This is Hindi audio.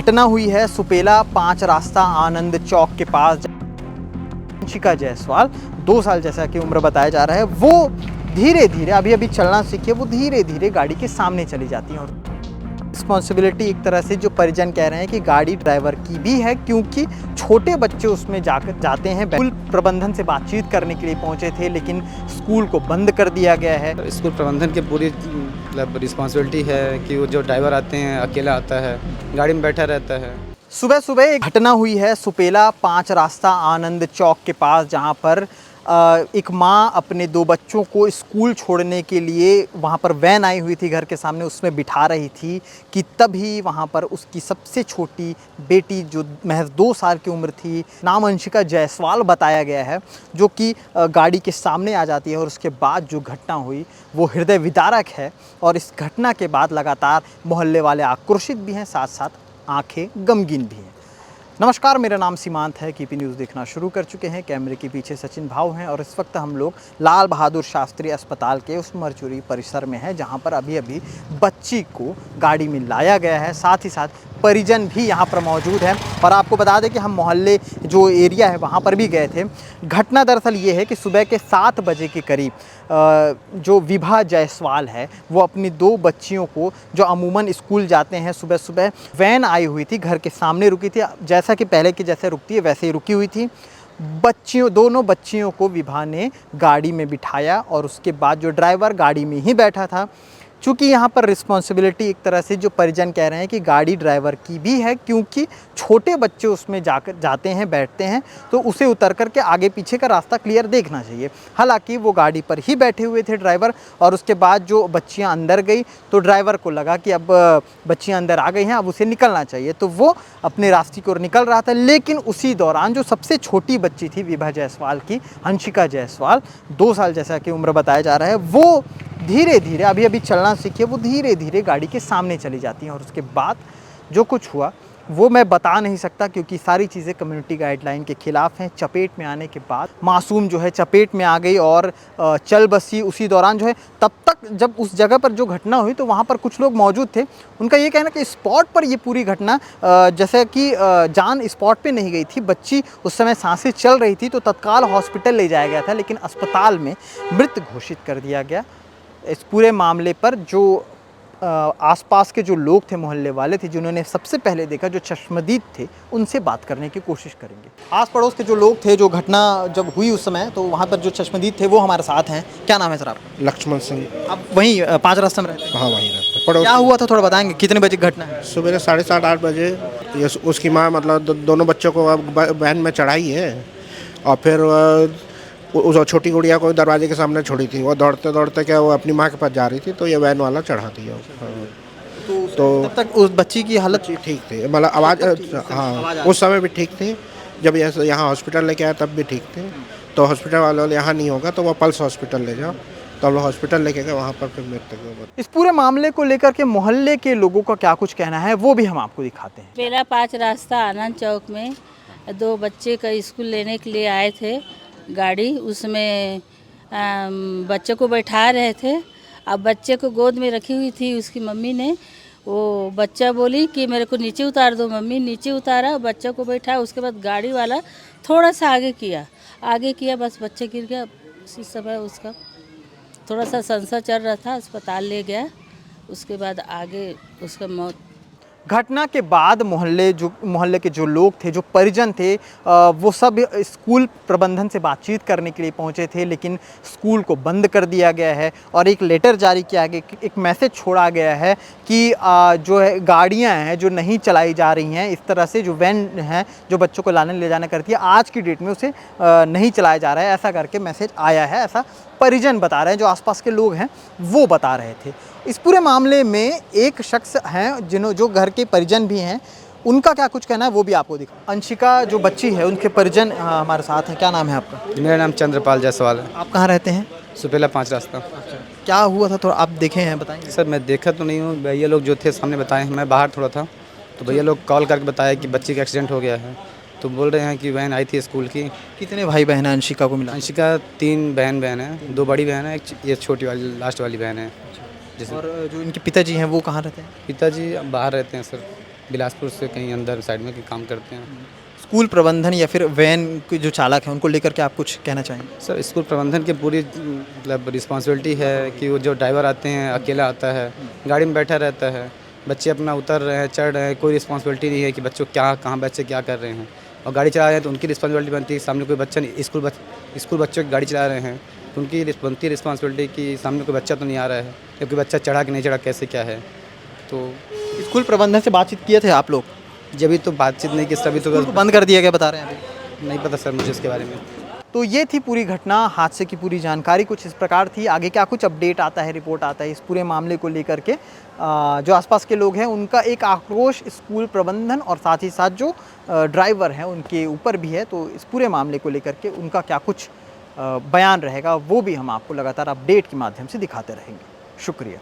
घटना हुई है सुपेला 5 रास्ता आनंद चौक के पास। अंशिका जायसवाल 2 साल जैसा कि उम्र बताया जा रहा है, वो धीरे धीरे अभी चलना सीखी है, वो धीरे धीरे गाड़ी के सामने चली जाती है। और रिस्पॉन्सिबिलिटी एक तरह से जो परिजन कह रहे हैं कि गाड़ी ड्राइवर की भी है, क्योंकि छोटे बच्चे उसमें जाते हैं। स्कूल प्रबंधन से बातचीत करने के लिए पहुंचे थे, लेकिन स्कूल को बंद कर दिया गया है। स्कूल प्रबंधन की पूरी रिस्पॉन्सिबिलिटी है कि वो जो ड्राइवर आते हैं अकेला आता है, गाड़ी में बैठा रहता है। सुबह सुबह एक घटना हुई है सुपेला 5 रास्ता आनंद चौक के पास, जहां पर एक माँ अपने 2 बच्चों को स्कूल छोड़ने के लिए वहां पर वैन आई हुई थी घर के सामने, उसमें बिठा रही थी कि तभी वहां पर उसकी सबसे छोटी बेटी जो महज 2 साल की उम्र थी, नाम अंशिका जायसवाल बताया गया है, जो कि गाड़ी के सामने आ जाती है। और उसके बाद जो घटना हुई वो हृदय विदारक है। और इस घटना के बाद लगातार मोहल्ले वाले आक्रोशित भी हैं, साथ साथ आंखें गमगीन भी हैं। नमस्कार, मेरा नाम सीमांत है। KP न्यूज़ देखना शुरू कर चुके हैं। कैमरे के पीछे सचिन भाव हैं और इस वक्त हम लोग लाल बहादुर शास्त्री अस्पताल के उस मरचुरी परिसर में हैं, जहां पर अभी बच्ची को गाड़ी में लाया गया है। साथ ही साथ परिजन भी यहां पर मौजूद हैं। और आपको बता दें कि हम मोहल्ले जो एरिया है वहां पर भी गए थे। घटना दरअसल ये है कि सुबह के 7 बजे के करीब जो विभा जायसवाल है, वो अपनी 2 बच्चियों को, जो अमूमन स्कूल जाते हैं सुबह सुबह, वैन आई हुई थी, घर के सामने रुकी थी, जैसा कि पहले की जैसे रुकती है वैसे ही रुकी हुई थी। दोनों बच्चियों को विभा ने गाड़ी में बिठाया और उसके बाद जो ड्राइवर गाड़ी में ही बैठा था, चूँकि यहाँ पर रिस्पॉन्सिबिलिटी एक तरह से जो परिजन कह रहे हैं कि गाड़ी ड्राइवर की भी है, क्योंकि छोटे बच्चे उसमें जाते हैं, बैठते हैं, तो उसे उतर कर के आगे पीछे का रास्ता क्लियर देखना चाहिए। हालांकि वो गाड़ी पर ही बैठे हुए थे ड्राइवर। और उसके बाद जो बच्चियाँ अंदर गई तो ड्राइवर को लगा कि अब बच्चियाँ अंदर आ गई हैं, अब उसे निकलना चाहिए, तो वो अपने रास्ते की ओर निकल रहा था। लेकिन उसी दौरान जो सबसे छोटी बच्ची थी विभा जायसवाल की, अंशिका जायसवाल 2 साल जैसा कि उम्र बताया जा रहा है, वो धीरे धीरे अभी चलना सीखी है, वो धीरे धीरे गाड़ी के सामने चली जाती हैं। और उसके बाद जो कुछ हुआ वो मैं बता नहीं सकता, क्योंकि सारी चीज़ें कम्युनिटी गाइडलाइन के खिलाफ हैं। चपेट में आने के बाद मासूम जो है चपेट में आ गई और चल बसी। उसी दौरान जो है, तब तक जब उस जगह पर जो घटना हुई तो वहाँ पर कुछ लोग मौजूद थे। उनका ये कहना कि स्पॉट पर ये पूरी घटना, जैसे कि जान स्पॉट पे नहीं गई थी, बच्ची उस समय सांसें चल रही थी, तो तत्काल हॉस्पिटल ले जाया गया था, लेकिन अस्पताल में मृत घोषित कर दिया गया। इस पूरे मामले पर जो आसपास के जो लोग थे, मोहल्ले वाले थे, जिन्होंने सबसे पहले देखा, जो चश्मदीद थे, उनसे बात करने की कोशिश करेंगे। आस पड़ोस के जो लोग थे, जो घटना जब हुई उस समय, तो वहाँ पर जो चश्मदीद थे वो हमारे साथ हैं। क्या नाम है सर आपका? लक्ष्मण सिंह। आप वहीं 5 रास्ते में रहते हैं? हाँ, वहीं रहते हैं। पड़ोस। क्या हुआ था थोड़ा बताएंगे? कितने बजे घटना है? सुबह 7:30-8 बजे ये उसकी माँ मतलब दोनों बच्चों को वैन में चढ़ाई है और फिर उस छोटी गुड़िया को दरवाजे के सामने छोड़ी थी। वो दौड़ते दौड़ते क्या वो अपनी माँ के पास जा रही थी, तो ये वैन वाला चढ़ा दिया। तो तब तक उस बच्ची की हालत ठीक थी, मतलब आवाज़, हाँ, उस समय भी ठीक थी। जब यहाँ हॉस्पिटल लेके आया तब भी ठीक थे। तो हॉस्पिटल वाले यहाँ नहीं होगा तो वो पल्स हॉस्पिटल ले जाओ, तो हम लोग हॉस्पिटल लेके गए, वहाँ पर फिर मृत्यु हुआ। इस पूरे मामले को लेकर के मोहल्ले के लोगों का क्या कुछ कहना है, वो भी हम आपको दिखाते हैं। पहला 5 रास्ता आनंद चौक में 2 बच्चे का स्कूल लेने के लिए आए थे गाड़ी, उसमें बच्चे को बैठा रहे थे। अब बच्चे को गोद में रखी हुई थी उसकी मम्मी ने। वो बच्चा बोली कि मेरे को नीचे उतार दो मम्मी। नीचे उतारा, बच्चा को बैठा। उसके बाद गाड़ी वाला थोड़ा सा आगे किया, बस बच्चा गिर गया। उसी समय उसका थोड़ा सा संशय चल रहा था, अस्पताल ले गया। उसके बाद आगे उसका मौत। घटना के बाद मोहल्ले के जो लोग थे, जो परिजन थे, वो सब स्कूल प्रबंधन से बातचीत करने के लिए पहुंचे थे, लेकिन स्कूल को बंद कर दिया गया है। और एक लेटर जारी किया गया, एक मैसेज छोड़ा गया है कि जो है गाड़ियां हैं जो नहीं चलाई जा रही हैं, इस तरह से जो वैन है जो बच्चों को लाने ले जाना करती है, आज की डेट में उसे नहीं चलाया जा रहा है, ऐसा करके मैसेज आया है। ऐसा परिजन बता रहे हैं, जो आसपास के लोग हैं वो बता रहे थे। इस पूरे मामले में एक शख्स हैं जो घर के परिजन भी हैं, उनका क्या कुछ कहना है वो भी आपको दिखा। अंशिका जो बच्ची है, उनके परिजन हमारे साथ हैं। क्या नाम है आपका? मेरा नाम चंद्रपाल जायसवाल है। आप कहाँ रहते हैं? सुपेला 5 रास्ता। क्या हुआ था थोड़ा आप देखे हैं, बताएंगे? सर मैं देखा तो नहीं हूँ, भैया लोग जो थे सामने बताए, मैं बाहर थोड़ा था, तो भैया लोग कॉल करके बताया कि बच्ची का एक्सीडेंट हो गया है। तो बोल रहे हैं कि वैन आई थी स्कूल की। कितने भाई बहन हैं अंशिका को मिला? अंशिका 3 बहन है, 2 बड़ी बहन है, ये छोटी वाली लास्ट वाली बहन है। और जो इनके पिताजी हैं वो कहाँ रहते हैं? पिताजी बाहर रहते हैं सर। बिलासपुर से कहीं अंदर साइड में काम करते हैं। स्कूल प्रबंधन या फिर वैन के जो चालक हैं उनको लेकर के आप कुछ कहना चाहेंगे? सर स्कूल प्रबंधन की पूरी मतलब रिस्पॉन्सिबिलिटी है कि वो जो ड्राइवर आते हैं अकेला आता है, गाड़ी में बैठा रहता है, बच्चे अपना उतर रहे हैं चढ़ रहे हैं, कोई रिस्पॉन्सिबिलिटी नहीं है कि बच्चों क्या कहाँ बच्चे क्या कर रहे हैं। और गाड़ी चला रहे हैं तो उनकी रिस्पॉन्सिबिलिटी बनती है, सामने कोई बच्चा नहीं, स्कूल बच्चों की गाड़ी चला रहे हैं तो उनकी बनती है रिस्पॉन्सिबिलिटी कि सामने कोई बच्चा तो नहीं आ रहा है, क्योंकि बच्चा चढ़ा कि नहीं चढ़ा कैसे क्या है। तो स्कूल प्रबंधन से बातचीत किए थे आप लोग? जब भी तो बातचीत नहीं की, तभी तो स्कूल को बंद कर दिया गया बता रहे हैं अभी? नहीं पता सर मुझे इसके बारे में। तो ये थी पूरी घटना, हादसे की पूरी जानकारी कुछ इस प्रकार थी। आगे क्या कुछ अपडेट आता है, रिपोर्ट आता है इस पूरे मामले को लेकर के, जो आसपास के लोग हैं उनका एक आक्रोश स्कूल प्रबंधन और साथ ही साथ जो ड्राइवर हैं उनके ऊपर भी है। तो इस पूरे मामले को लेकर के उनका क्या कुछ बयान रहेगा वो भी हम आपको लगातार अपडेट के माध्यम से दिखाते रहेंगे। शुक्रिया।